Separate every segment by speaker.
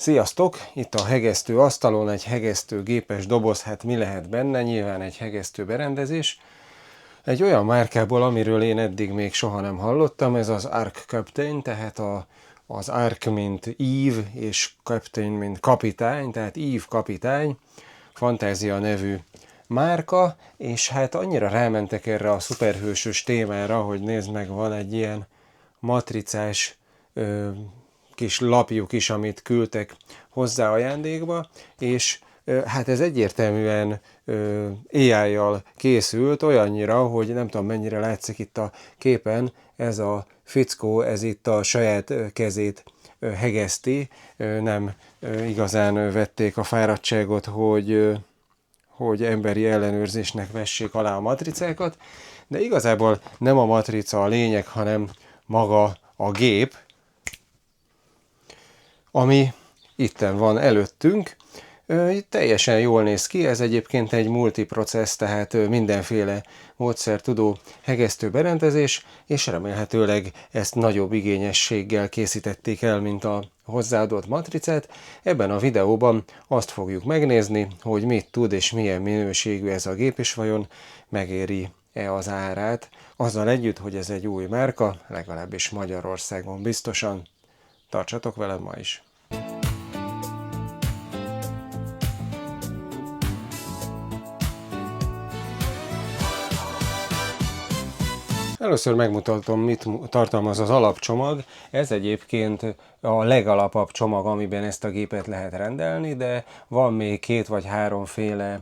Speaker 1: Sziasztok! Itt a hegesztő asztalon egy hegesztő gépes doboz, hát mi lehet benne? Nyilván egy hegesztő berendezés. Egy olyan márkából, amiről én eddig még soha nem hallottam, ez az Ark Captain, tehát az Ark mint ív, és Captain mint kapitány, tehát ív kapitány, Fantázia nevű márka, és hát annyira rámentek erre a szuperhősös témára, hogy nézd meg, van egy ilyen matricás kis lapjuk is, amit küldtek hozzá ajándékba, és hát ez egyértelműen AI-jal készült, olyannyira, hogy nem tudom mennyire látszik itt a képen, ez a fickó, ez itt a saját kezét hegeszti, nem igazán vették a fáradtságot, hogy emberi ellenőrzésnek vessék alá a matricákat, de igazából nem a matrica a lényeg, hanem maga a gép, ami itten van előttünk. Teljesen jól néz ki, ez egyébként egy multiprocessz, tehát mindenféle módszer tudó hegesztő berendezés, és remélhetőleg ezt nagyobb igényességgel készítették el, mint a hozzáadott matricát. Ebben a videóban azt fogjuk megnézni, hogy mit tud és milyen minőségű ez a gép, és vajon megéri-e az árát, azzal együtt, hogy ez egy új márka, legalábbis Magyarországon biztosan. Tartsatok velem ma is! Először megmutatom, mit tartalmaz az alapcsomag. Ez egyébként a legalapabb csomag, amiben ezt a gépet lehet rendelni, de van még 2 vagy 3 féle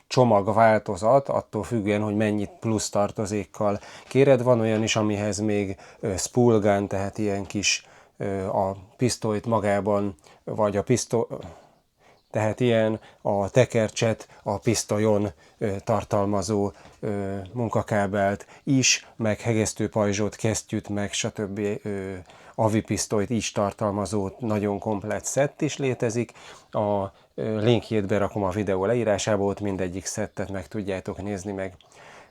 Speaker 1: csomagváltozat, attól függően, hogy mennyit plusz tartozékkal kéred. Van olyan is, amihez még spool gun, tehát ilyen kis a pisztolyt magában, vagy a tehát ilyen a tekercset a pisztolyon tartalmazó munkakábelt is, meg hegesztőpajzsot, kesztyűt, meg stb. Avipisztolyt is tartalmazó nagyon komplett szett is létezik. A linkjét berakom a videó leírásába, ott mindegyik szettet meg tudjátok nézni,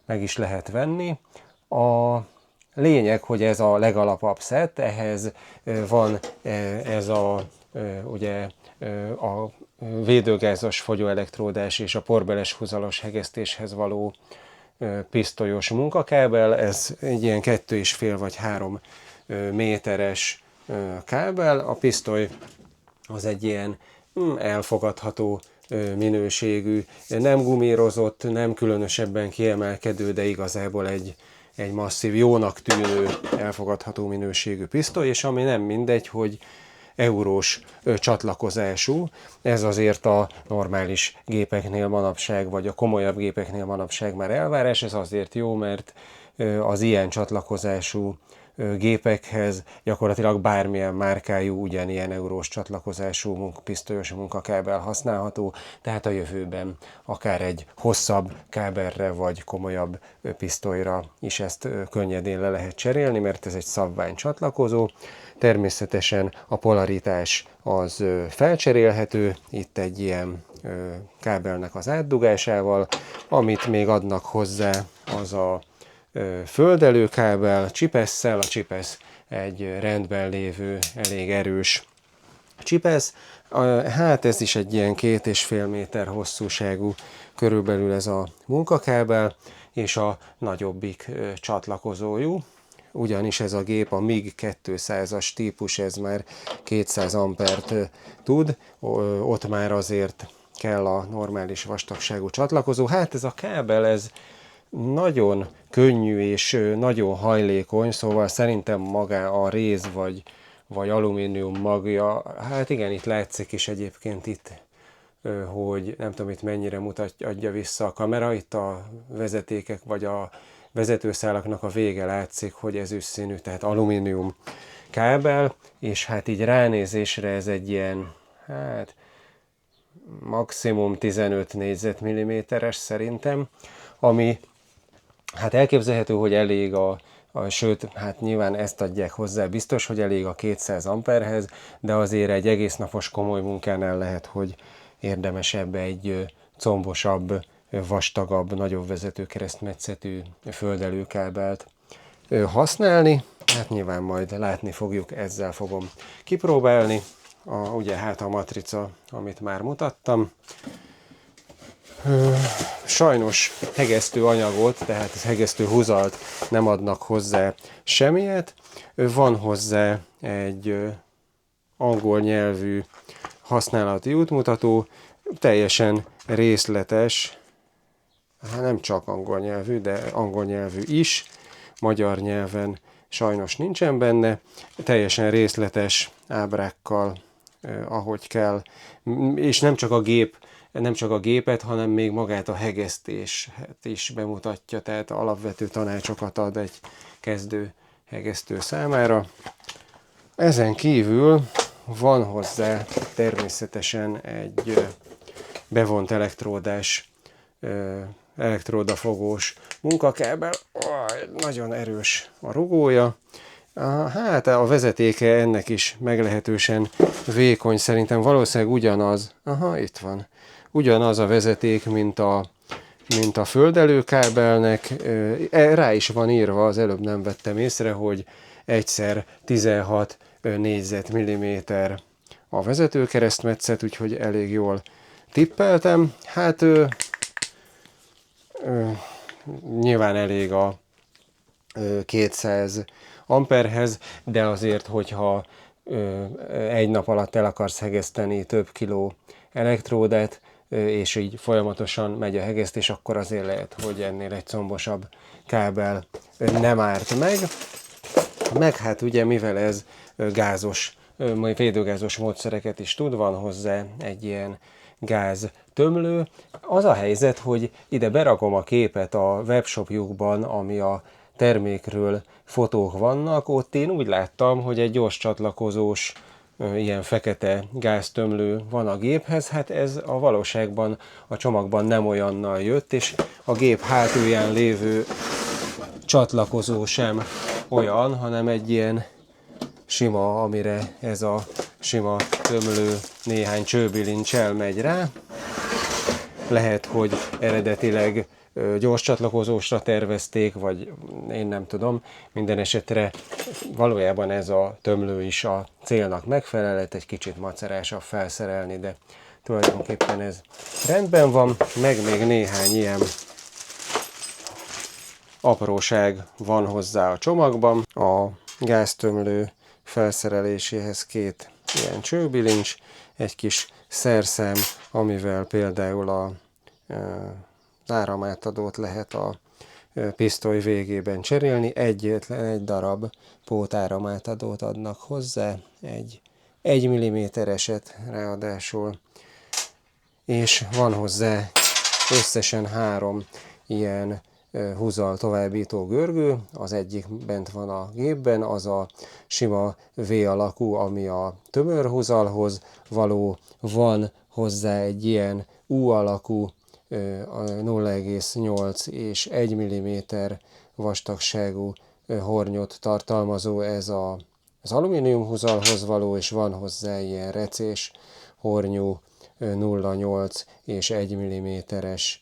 Speaker 1: meg is lehet venni. A lényeg, hogy ez a legalapabb szett, ehhez van ez a ugye a védőgázos fogyóelektródás és a porbeles húzalos hegesztéshez való pisztolyos munkakábel. Ez egy ilyen 2,5 vagy 3 méteres kábel. A pisztoly az egy ilyen elfogadható minőségű, nem gumírozott, nem különösebben kiemelkedő, de igazából egy masszív, jónak tűnő, elfogadható minőségű pisztoly, és ami nem mindegy, hogy eurós csatlakozású. Ez azért a normális gépeknél manapság, vagy a komolyabb gépeknél manapság már elvárás. Ez azért jó, mert az ilyen csatlakozású gépekhez gyakorlatilag bármilyen márkájú, ugyanilyen eurós csatlakozású pisztolyos munkakábel használható, tehát a jövőben akár egy hosszabb kábelre vagy komolyabb pisztolyra is ezt könnyedén le lehet cserélni, mert ez egy szabvány csatlakozó. Természetesen a polaritás az felcserélhető, itt egy ilyen kábelnek az átdugásával, amit még adnak hozzá, az a földelőkábel csipesszel. A csipesz egy rendben lévő, elég erős csipesz. Hát ez is egy ilyen 2,5 méter hosszúságú körülbelül ez a munkakábel, és a nagyobbik csatlakozójú. Ugyanis ez a gép a MIG 200-as típus, ez már 200 ampert tud, ott már azért kell a normális vastagságú csatlakozó. Hát ez a kábel, ez nagyon könnyű és nagyon hajlékony, szóval szerintem maga a réz vagy alumínium magja, hát igen, itt látszik is egyébként itt, hogy nem tudom itt mennyire adja vissza a kamera, itt a vezetékek vagy a vezetőszálaknak a vége látszik, hogy ezüstszínű, tehát alumínium kábel, és hát így ránézésre ez egy ilyen, hát maximum 15 négyzetmilliméteres szerintem, ami hát elképzelhető, hogy elég sőt, hát nyilván ezt adják hozzá, biztos, hogy elég a 200 amperhez, de azért egy egész napos komoly munkánál lehet, hogy érdemesebb egy combosabb, vastagabb, nagyobb vezetőkeresztmetszetű földelőkábelt használni. Hát nyilván majd látni fogjuk, ezzel fogom kipróbálni. ugye hát a matrica, amit már mutattam. Sajnos hegesztő anyagot, tehát hegesztő húzalt nem adnak hozzá semmiet. Van hozzá egy angol nyelvű használati útmutató, teljesen részletes, hát nem csak angol nyelvű, de angol nyelvű is, magyar nyelven sajnos nincsen benne, teljesen részletes ábrákkal, ahogy kell, és nem csak a gépet, hanem még magát a hegesztést is bemutatja, tehát alapvető tanácsokat ad egy kezdő hegesztő számára. Ezen kívül van hozzá természetesen egy bevont elektródafogós munkakábel, nagyon erős a rugója. Hát a vezetéke ennek is meglehetősen vékony, szerintem valószínűleg ugyanaz, itt van, ugyanaz a vezeték, mint a földelőkábelnek, rá is van írva, az előbb nem vettem észre, hogy 1x16 négyzetmilliméter a vezetőkeresztmetszet, úgyhogy elég jól tippeltem. Hát nyilván elég a 200 amperhez, de azért, hogyha egy nap alatt el akarsz hegeszteni több kiló elektródát, és így folyamatosan megy a hegesztés, akkor azért lehet, hogy ennél egy combosabb kábel nem árt meg. Meg hát ugye, mivel ez gázos, védőgázos módszereket is tud, van hozzá egy ilyen gáztömlő. Az a helyzet, hogy ide berakom a képet a webshopjukban, ami a termékről fotók vannak, ott én úgy láttam, hogy egy gyors csatlakozós ilyen fekete gáztömlő van a géphez, hát ez a valóságban a csomagban nem olyannal jött, és a gép hátulján lévő csatlakozó sem olyan, hanem egy ilyen sima, amire ez a sima tömlő néhány csőbilincs megy rá. Lehet, hogy eredetileg gyors csatlakozósra tervezték, vagy én nem tudom. Minden esetre valójában ez a tömlő is a célnak megfelel, egy kicsit macerásabb felszerelni, de tulajdonképpen ez rendben van. Meg még néhány ilyen apróság van hozzá a csomagban. A gáztömlő felszereléséhez 2 ilyen csőbilincs, egy kis szerszem, amivel például az áramátadót lehet a pisztoly végében cserélni. Egy darab pótáramátadót adnak hozzá, egy 1 mm-eset ráadásul, és van hozzá összesen 3 ilyen húzal továbbító görgő, az egyik bent van a gépben, az a sima V alakú, ami a tömör húzalhoz való, van hozzá egy ilyen U alakú, 0,8 és 1 mm vastagságú hornyot tartalmazó, ez az alumínium húzalhoz való, és van hozzá ilyen recés hornyú, 0,8 és 1 mm-es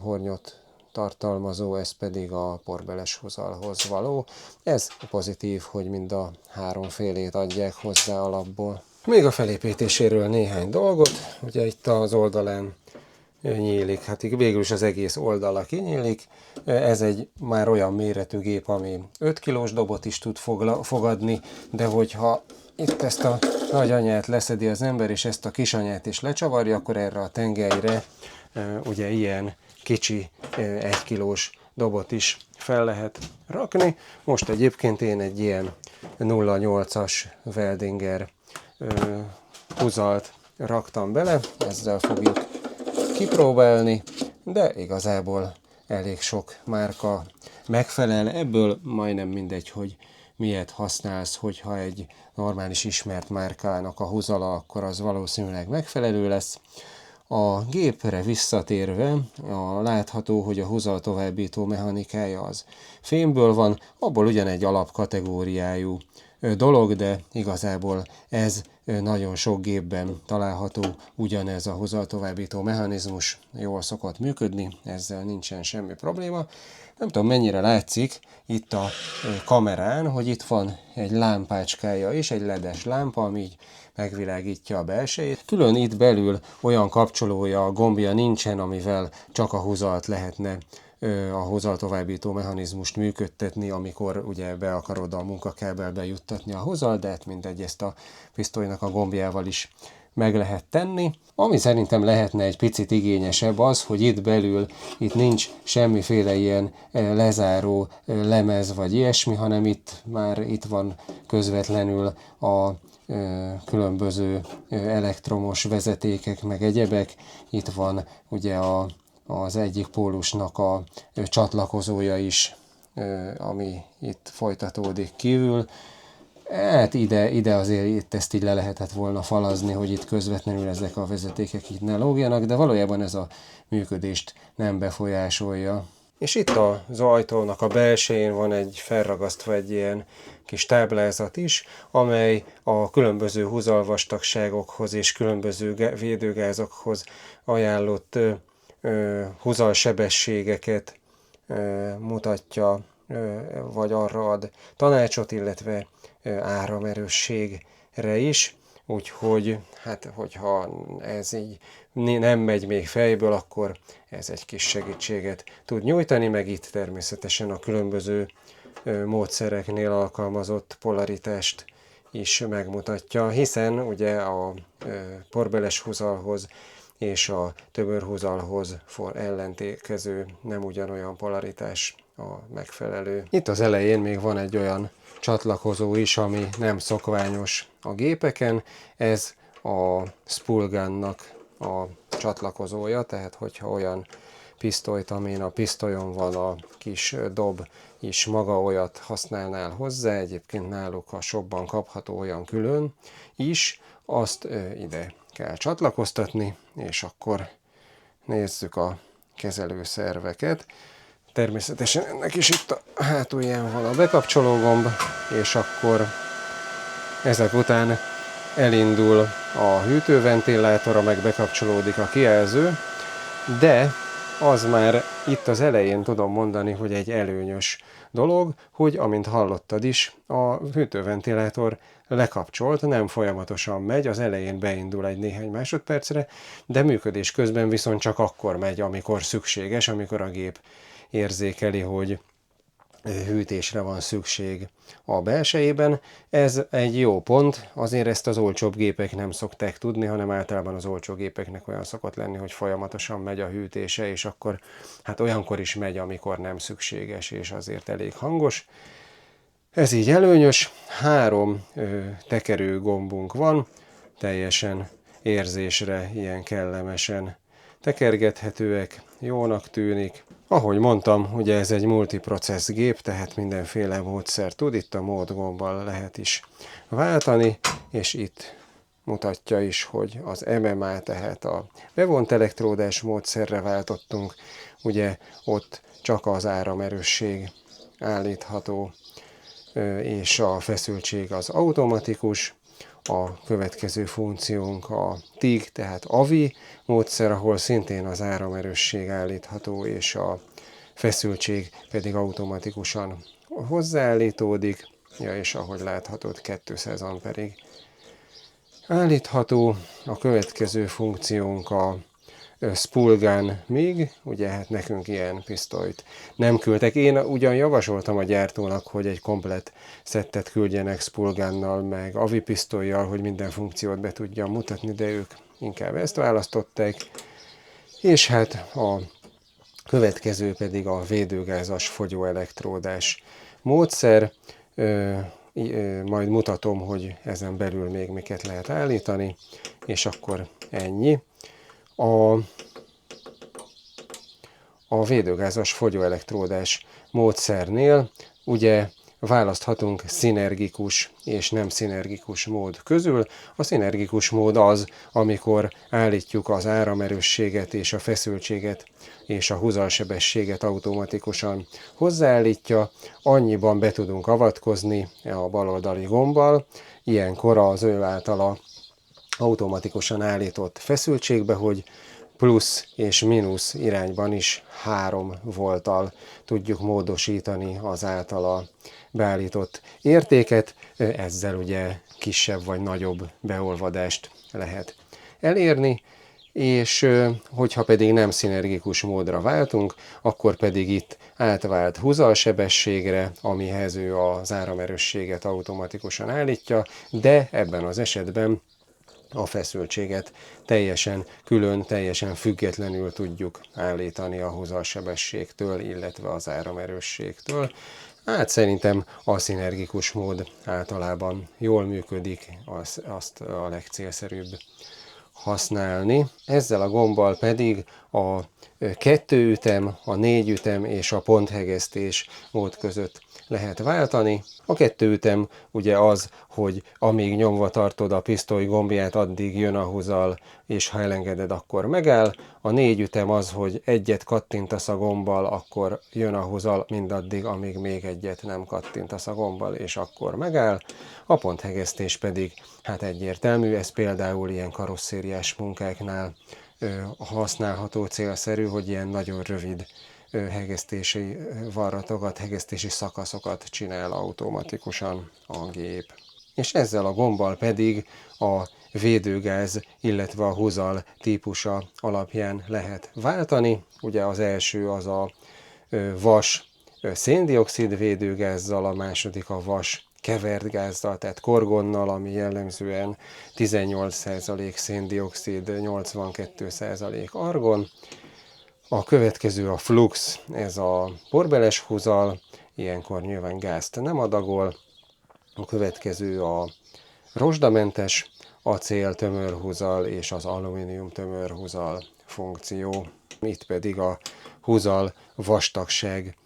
Speaker 1: hornyot tartalmazó, ez pedig a porbeles húzalhoz való. Ez pozitív, hogy mind a 3 félét adják hozzá alapból. Még a felépítéséről néhány dolgot, ugye itt az oldalán nyílik, hát végül is az egész oldala kinyílik. Ez egy már olyan méretű gép, ami 5 kilós dobot is tud fogadni, de hogyha itt ezt a nagyanyát leszedi az ember, és ezt a kisanyát is lecsavarja, akkor erre a tengelyre ugye ilyen kicsi 1 kilós dobot is fel lehet rakni. Most egyébként én egy ilyen 0,8-as Weldinger húzalt raktam bele, ezzel fogjuk kipróbálni, de igazából elég sok márka megfelel. Ebből majdnem mindegy, hogy miért használsz, hogyha egy normális ismert márkának a húzala, akkor az valószínűleg megfelelő lesz. A gépre visszatérve, látható, hogy a húzal továbbító mechanikája az fémből van, abból ugyan egy alapkategóriájú dolog, de igazából ez nagyon sok gépben található, ugyanez a hozaltovábbító mechanizmus jól szokott működni, ezzel nincsen semmi probléma. Nem tudom, mennyire látszik itt a kamerán, hogy itt van egy lámpácskája is, egy LED-es lámpa, ami így megvilágítja a belsejét. Külön itt belül olyan kapcsolója, gombja nincsen, amivel csak a hozalt lehetne a hozaltovábbító mechanizmust működtetni, amikor ugye be akarod a munkakábelbe juttatni a hozalt, de hát mindegy, ezt a pisztolynak a gombjával is meg lehet tenni. Ami szerintem lehetne egy picit igényesebb az, hogy itt belül itt nincs semmiféle ilyen lezáró lemez vagy ilyesmi, hanem itt van közvetlenül a különböző elektromos vezetékek meg egyebek. Itt van ugye az egyik pólusnak a csatlakozója is, ami itt folytatódik kívül. Hát ide azért itt ezt így le lehetett volna falazni, hogy itt közvetlenül ezek a vezetékek itt ne lógjanak, de valójában ez a működést nem befolyásolja. És itt az ajtónak a belsején van egy felragasztva egy ilyen kis táblázat is, amely a különböző húzalvastagságokhoz és különböző védőgázokhoz ajánlott húzalsebességeket mutatja, vagy arra ad tanácsot, illetve áramerősségre is. Úgyhogy, hát, hogyha ez így nem megy még fejből, akkor ez egy kis segítséget tud nyújtani, meg itt természetesen a különböző módszereknél alkalmazott polaritást is megmutatja, hiszen ugye a porbeles húzalhoz és a tömörhúzalhoz ellentékező nem ugyanolyan polaritás a megfelelő. Itt az elején még van egy olyan csatlakozó is, ami nem szokványos a gépeken, ez a spoolgunnak a csatlakozója, tehát hogyha olyan pisztolyt, amin a pisztolyon van a kis dob is, maga olyat használnál hozzá, egyébként náluk a shopban kapható olyan külön is, azt ide kell csatlakoztatni, és akkor nézzük a kezelőszerveket. Természetesen ennek is itt a hátulján van a bekapcsoló gomb, és akkor ezek után elindul a hűtőventilátora, meg bekapcsolódik a kijelző, de az már itt az elején tudom mondani, hogy egy előnyös dolog, hogy amint hallottad is, a hűtőventilátor lekapcsolt, nem folyamatosan megy, az elején beindul egy néhány másodpercre, de működés közben viszont csak akkor megy, amikor szükséges, amikor a gép érzékeli, hogy hűtésre van szükség a belsejében. Ez egy jó pont, azért ezt az olcsóbb gépek nem szokták tudni, hanem általában az olcsó gépeknek olyan szokott lenni, hogy folyamatosan megy a hűtése, és akkor hát olyankor is megy, amikor nem szükséges, és azért elég hangos. Ez így előnyös, 3 tekerő gombunk van, teljesen érzésre ilyen kellemesen tekergethetőek, jónak tűnik. Ahogy mondtam, ugye ez egy multiprocess gép, tehát mindenféle módszer tud, itt a mód gombbal lehet is váltani, és itt mutatja is, hogy az MMA, tehát a bevont elektródás módszerre váltottunk, ugye ott csak az áramerősség állítható, és a feszültség az automatikus. A következő funkciónk a TIG, tehát AVI módszer, ahol szintén az áramerősség állítható, és a feszültség pedig automatikusan hozzáállítódik, és ahogy láthatod 200 amperig állítható. A következő funkciónk a spoolgun még, ugye hát nekünk ilyen pisztolyt nem küldtek. Én ugyan javasoltam a gyártónak, hogy egy komplett szettet küldjenek spoolgunnal, meg AVI pisztollyal, hogy minden funkciót be tudjam mutatni, de ők inkább ezt választották. És hát a következő pedig a védőgázas fogyóelektródás módszer. Majd mutatom, hogy ezen belül még miket lehet állítani, és akkor ennyi. A védőgázas fogyóelektródás módszernél ugye választhatunk szinergikus és nem szinergikus mód közül. A szinergikus mód az, amikor állítjuk az áramerősséget és a feszültséget és a húzalsebességet automatikusan hozzáállítja, annyiban be tudunk avatkozni a baloldali gombbal, ilyenkor az ő általa automatikusan állított feszültségbe, hogy plusz és mínusz irányban is 3 volttal tudjuk módosítani az általa beállított értéket, ezzel ugye kisebb vagy nagyobb beolvadást lehet elérni, és hogyha pedig nem szinergikus módra váltunk, akkor pedig itt átvált húzalsebességre, amihez ő az áramerősséget automatikusan állítja, de ebben az esetben a feszültséget teljesen külön, teljesen függetlenül tudjuk állítani a húzalsebességtől, illetve az áramerősségtől. Hát szerintem a szinergikus mód általában jól működik, azt a legcélszerűbb használni. Ezzel a gombbal pedig a 2 ütem, a 4 ütem és a ponthegesztés mód között lehet váltani. A 2 ütem ugye az, hogy amíg nyomva tartod a pisztoly gombját, addig jön a húzal, és ha elengeded, akkor megáll. A 4 ütem az, hogy egyet kattintasz a gombbal, akkor jön a húzal mindaddig, amíg még egyet nem kattintasz a gombbal, és akkor megáll. A ponthegesztés pedig hát egyértelmű, ez például ilyen karosszériás munkáknál használható, célszerű, hogy ilyen nagyon rövid hegesztési varratokat, hegesztési szakaszokat csinál automatikusan a gép. És ezzel a gombbal pedig a védőgáz, illetve a húzal típusa alapján lehet váltani. Ugye az első az a vas széndioxid védőgázzal, a második a vas kevert gázzal, tehát korgonnal, ami jellemzően 18% széndioxid, 82% argon. A következő a flux, ez a porbeles húzal, ilyenkor nyilván gázt nem adagol. A következő a rozsdamentes acél tömörhúzal és az alumínium tömörhúzal funkció. Itt pedig a húzal vastagság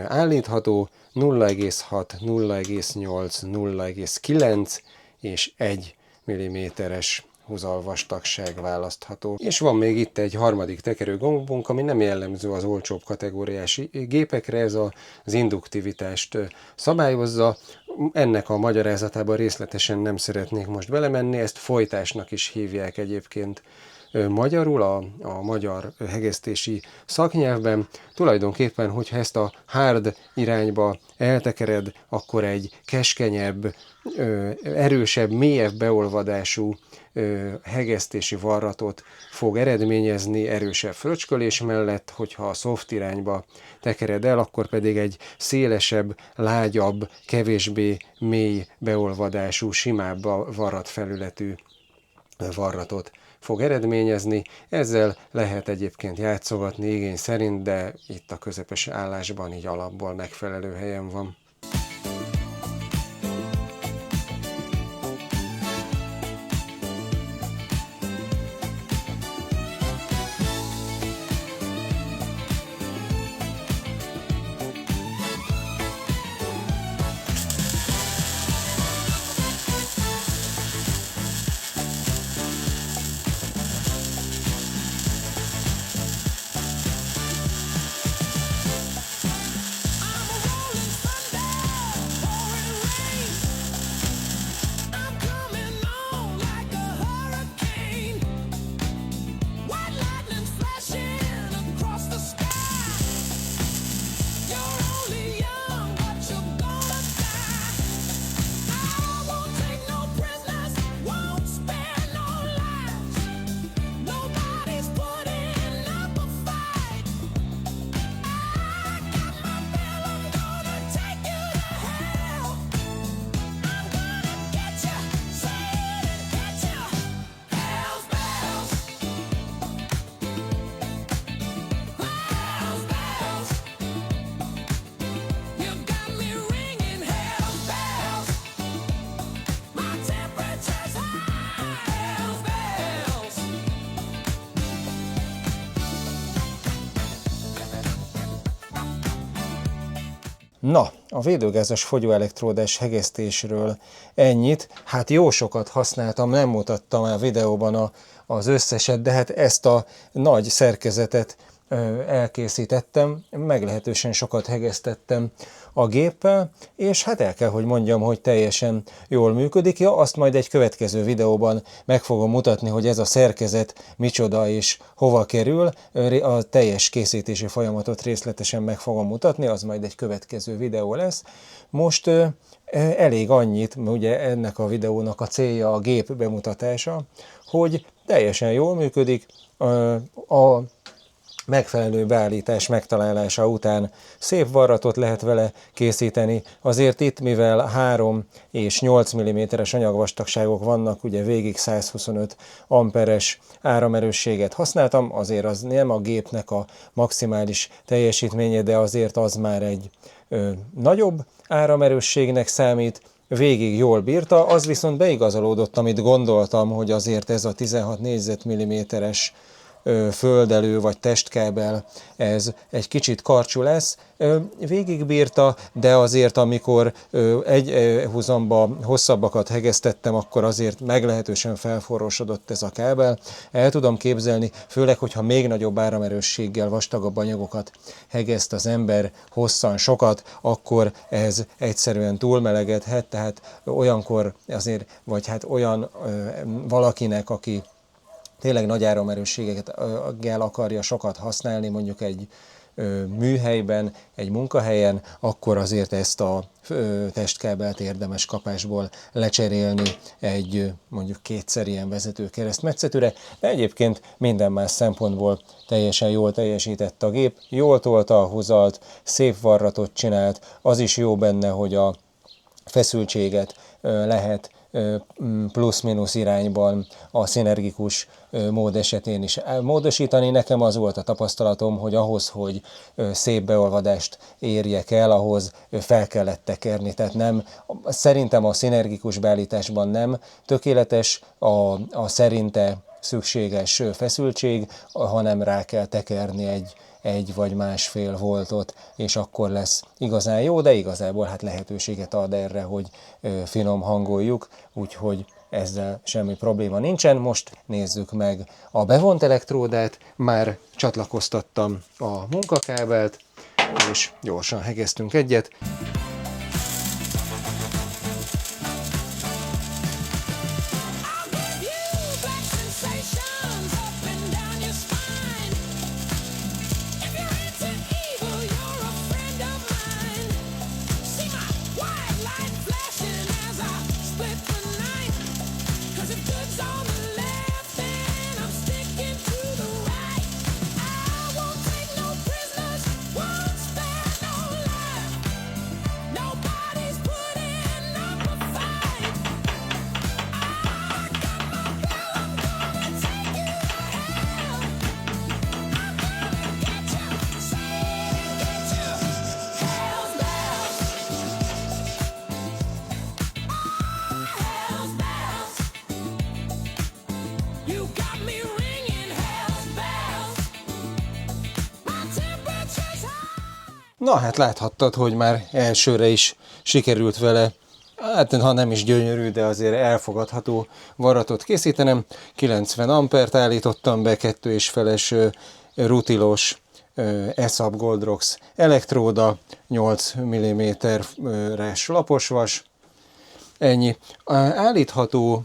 Speaker 1: állítható 0,6, 0,8, 0,9 és 1 mm-es húzal vastagság választható. És van még itt egy harmadik tekerőgombunk, ami nem jellemző az olcsóbb kategóriás gépekre, ez az induktivitást szabályozza. Ennek a magyarázatában részletesen nem szeretnék most belemenni, ezt folytásnak is hívják egyébként magyarul, a magyar hegesztési szaknyelvben. Tulajdonképpen, hogyha ezt a hard irányba eltekered, akkor egy keskenyebb, erősebb, mélyebb beolvadású hegesztési varratot fog eredményezni erősebb fröcskölés mellett, hogyha a soft irányba tekered el, akkor pedig egy szélesebb, lágyabb, kevésbé mély beolvadású, simább varratfelületű varratot fog eredményezni. Ezzel lehet egyébként játszogatni igény szerint, de itt a közepes állásban így alapból megfelelő helyen van. Na, a védőgázos fogyóelektródás hegesztésről ennyit. Hát jó sokat használtam, nem mutattam el videóban az összeset, de hát ezt a nagy szerkezetet elkészítettem, meglehetősen sokat hegesztettem a géppel, és hát el kell, hogy mondjam, hogy teljesen jól működik. Ja, azt majd egy következő videóban meg fogom mutatni, hogy ez a szerkezet micsoda és hova kerül. A teljes készítési folyamatot részletesen meg fogom mutatni, az majd egy következő videó lesz. Most elég annyit, ugye ennek a videónak a célja a gép bemutatása, hogy teljesen jól működik, a megfelelő beállítás megtalálása után szép varratot lehet vele készíteni. Azért itt, mivel 3 és 8 mm-es anyagvastagságok vannak, ugye végig 125 amperes áramerősséget használtam, azért az nem a gépnek a maximális teljesítménye, de azért az már egy nagyobb áramerősségnek számít, végig jól bírta, az viszont beigazolódott, amit gondoltam, hogy azért ez a 16 négyzetmilliméteres földelő vagy testkábel, ez egy kicsit karcsú lesz. Végigbírta, de azért amikor egy húzamba hosszabbakat hegesztettem, akkor azért meglehetősen felforrósodott ez a kábel. El tudom képzelni, főleg, hogyha még nagyobb áramerősséggel vastagabb anyagokat hegeszt az ember hosszan sokat, akkor ez egyszerűen túlmelegedhet, tehát olyankor azért, vagy hát olyan valakinek, aki tényleg nagy áramerősséggel akarja sokat használni, mondjuk egy műhelyben, egy munkahelyen, akkor azért ezt a testkábelt érdemes kapásból lecserélni egy mondjuk 2-szer ilyen vezető keresztmetszetűre, de egyébként minden más szempontból teljesen jól teljesített a gép, jól tolta a húzalt, szép varratot csinált, az is jó benne, hogy a feszültséget lehet plusz-minusz irányban a szinergikus mód esetén is módosítani. Nekem az volt a tapasztalatom, hogy ahhoz, hogy szép beolvadást érjek el, ahhoz fel kellett tekerni. Tehát nem, szerintem a szinergikus beállításban nem tökéletes a szerinte szükséges feszültség, hanem rá kell tekerni egy vagy másfél voltot, és akkor lesz igazán jó, de igazából hát lehetőséget ad erre, hogy finom hangoljuk, úgyhogy ezzel semmi probléma nincsen. Most nézzük meg a bevont elektródát, már csatlakoztattam a munkakábelt, és gyorsan hegesztünk egyet. Na hát láthattad, hogy már elsőre is sikerült vele, hát ha nem is gyönyörű, de azért elfogadható varratot készítenem. 90 ampert állítottam be, 2,5-es rutilos ESAB Goldrox elektróda, 8 mm-es laposvas, ennyi. Állítható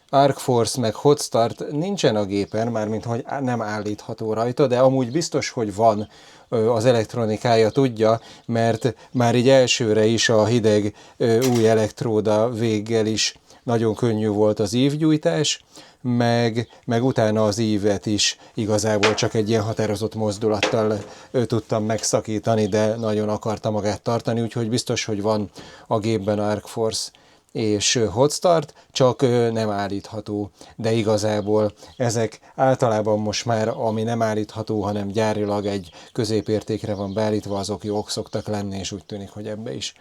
Speaker 1: ArcForce meg Hotstart nincsen a gépen, mármint hogy nem állítható rajta, de amúgy biztos, hogy van, az elektronikája tudja, mert már így elsőre is a hideg új elektróda véggel is nagyon könnyű volt az ívgyújtás, meg utána az ívet is igazából csak egy ilyen határozott mozdulattal tudtam megszakítani, de nagyon akarta magát tartani, úgyhogy biztos, hogy van a gépben ArcForce és Hotstart, csak nem állítható, de igazából ezek általában most már, ami nem állítható, hanem gyárilag egy középértékre van beállítva, azok jók szoktak lenni, és úgy tűnik, hogy ebbe is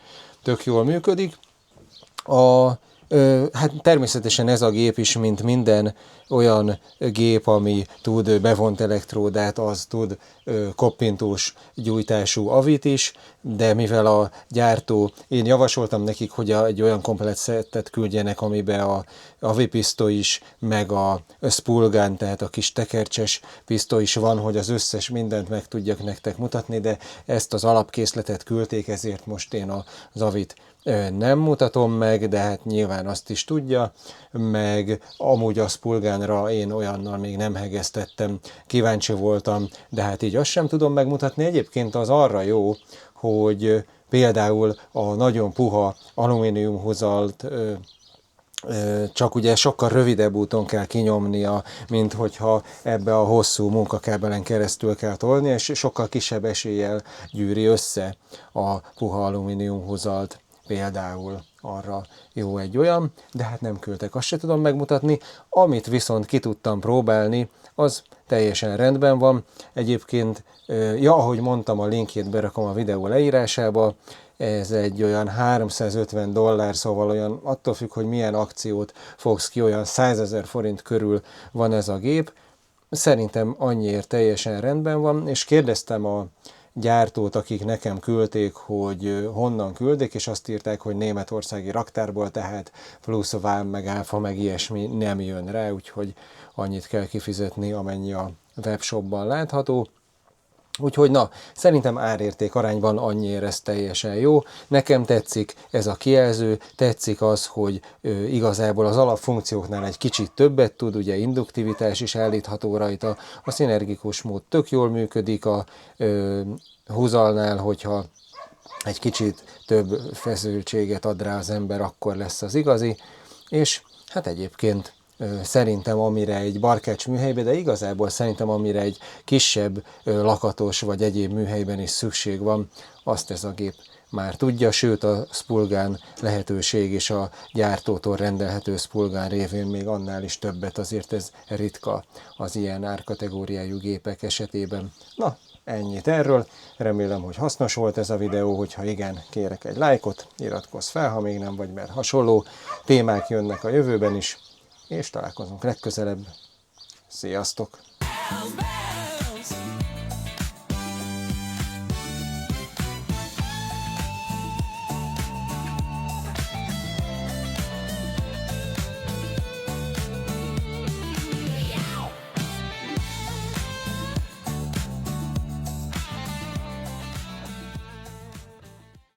Speaker 1: tök jól működik. A Hát természetesen ez a gép is, mint minden olyan gép, ami tud bevont elektródát, az tud koppintós gyújtású avit is, de mivel a gyártó, én javasoltam nekik, hogy egy olyan komplet szettet küldjenek, amiben a avipisztoly is, meg a spoolgun, tehát a kis tekercses pisztoly is van, hogy az összes mindent meg tudjak nektek mutatni, de ezt az alapkészletet küldték, ezért most én az avit nem mutatom meg, de hát nyilván azt is tudja, meg amúgy a spoolgunra én olyannal még nem hegesztettem, kíváncsi voltam, de hát így azt sem tudom megmutatni. Egyébként az arra jó, hogy például a nagyon puha alumíniumhozalt csak ugye sokkal rövidebb úton kell kinyomnia, mint hogyha ebbe a hosszú munkakábelen keresztül kell tolni, és sokkal kisebb eséllyel gyűri össze a puha alumíniumhozalt. Például arra jó egy olyan, de hát nem küldtek, azt se tudom megmutatni. Amit viszont ki tudtam próbálni, az teljesen rendben van. Egyébként, ahogy mondtam, a linkjét berakom a videó leírásába, ez egy olyan $350, szóval olyan attól függ, hogy milyen akciót fogsz ki, olyan 100 000 forint körül van ez a gép. Szerintem annyiért teljesen rendben van, és kérdeztem a gyártót, akik nekem küldték, hogy honnan küldik, és azt írták, hogy németországi raktárból, tehát plusz vám, meg áfa, meg ilyesmi nem jön rá, úgyhogy annyit kell kifizetni, amennyi a webshopban látható. Úgyhogy na, szerintem árérték arányban annyiért ez teljesen jó. Nekem tetszik ez a kijelző, tetszik az, hogy igazából az alapfunkcióknál egy kicsit többet tud, ugye induktivitás is állítható rajta, a szinergikus mód tök jól működik a húzalnál, hogyha egy kicsit több feszültséget ad rá az ember, akkor lesz az igazi, és hát egyébként szerintem amire egy barkács műhelyben, de igazából szerintem amire egy kisebb lakatos vagy egyéb műhelyben is szükség van, azt ez a gép már tudja, sőt a spoolgun lehetőség és a gyártótól rendelhető spoolgun révén még annál is többet, azért ez ritka az ilyen árkategóriájú gépek esetében. Na, ennyit erről, remélem, hogy hasznos volt ez a videó, hogyha igen, kérek egy lájkot, iratkozz fel, ha még nem vagy, mert hasonló témák jönnek a jövőben is, és találkozunk legközelebb. Sziasztok!